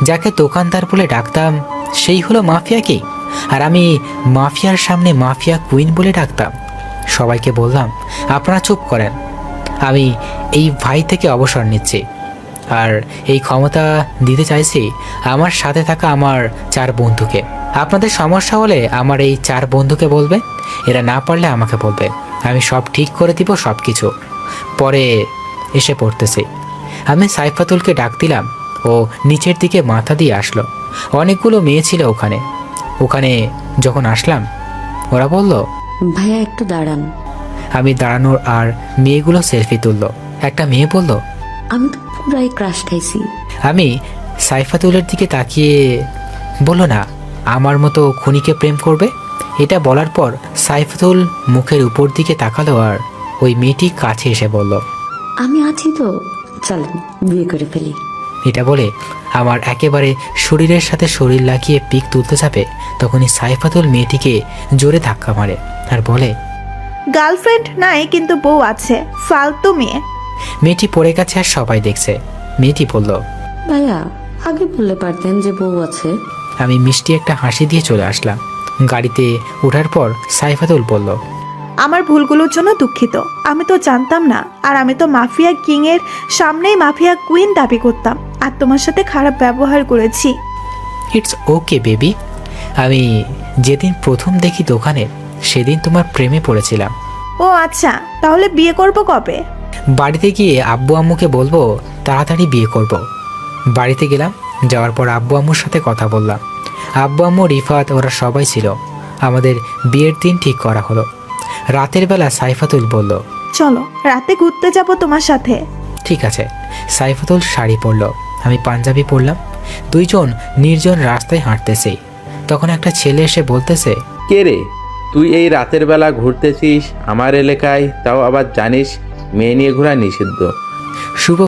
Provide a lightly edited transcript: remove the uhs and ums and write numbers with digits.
যাকে দোকানদার বলে ডাকতাম সেই হলো মাফিয়া কি, আর আমি মাফিয়ার সামনে মাফিয়া কুইন বলে ডাকতাম। সবাইকে বললাম আপনারা চুপ করেন, আমি এই ভাই থেকে অবসর নিচ্ছি, আর এই ক্ষমতা দিতে চাইছি আমার সাথে থাকা আমার 4 বন্ধুকে। আপনাদের সমস্যা হলে আমার এই 4 বন্ধুকে বলবে, এরা না পারলে আমাকে বলবে, আমি সব ঠিক করে দিব, সব কিছু পরে এসে পড়তেছি। আমি সাইফাতুলকে ডাক দিলাম, ও নিচের দিকে মাথা দিয়ে আসলো। অনেকগুলো মেয়ে ছিল ওখানে। যখন আসলাম ওরা বলল, ভাইয়া একটু দাঁড়ান। আমি দাঁড়ানোর আর মেয়েগুলো সেলফি তুললো। একটা মেয়ে বলল, আমি তো পুরাই ক্রাশ খাইছি। আমি সাইফাতুলের দিকে তাকিয়ে বলল, না আমার মতো খুনিকে প্রেম করবে? এটা বলার পর সাইফাতুল মুখের উপর দিকে তাকালো আর ওই মেয়েটি কাছে এসে বলল, আমি আছি তো, চলেন বিয়ে করে ফেলি। এটা বলে আমার একেবারে শরীরের সাথে শরীর লাগিয়ে পিক তুলতে যাবে, তখনই সাইফাতুল মেয়েটিকে জোরে ধাক্কা মারে আর বলে, গার্লফ্রেন্ড নাই কিন্তু বউ আছে, ফালতু মেয়ে। মেয়েটি পড়ে গেছে আর সবাই দেখছে। মেয়েটি বলল, ভাইয়া আগে বললে পারতেন যে বউ আছে। আমি মিষ্টি একটা হাসি দিয়ে চলে আসলাম। গাড়িতে ওঠার পর সাইফাতুল বলল, আমার ভুলগুলোর জন্য দুঃখিত, আমি তো জানতাম না, আর আমি তো মাফিয়া কিং এর সামনেই মাফিয়া কুইন দাবি করতাম, আর তোমার সাথে খারাপ ব্যবহার করেছি। ইটস ওকে বেবি, আমি যেদিন প্রথম দেখি দোকানে সেদিন তোমার প্রেমে পড়েছিলাম। ও আচ্ছা, তাহলে বিয়ে করব কবে? বাড়িতে গিয়ে আব্বু আম্মুকে বলবো তাড়াতাড়ি বিয়ে করব। বাড়িতে গেলাম, যাওয়ার পর আব্বু আম্মুর সাথে কথা বললাম। আব্বু আম্মু, রিফাত ওরা সবাই ছিল। আমাদের বিয়ের দিন ঠিক করা হলো। রাতের বেলা সাইফাতুল বলল, চলো রাতে ঘুরতে যাব তোমার সাথে। ঠিক আছে। সাইফাতুল শাড়ি পরল, আমি পাঞ্জাবি পরলাম। দুইজন নির্জন রাস্তায় হাঁটতেছি। তখন একটা ছেলে এসে বলতেছে, কে রে তুই এই রাতের বেলা ঘুরতেছিস আমার এলাকায়, তাও আবার জানিস মেয়ে নিয়ে ঘোরা নিষিদ্ধ। শুভ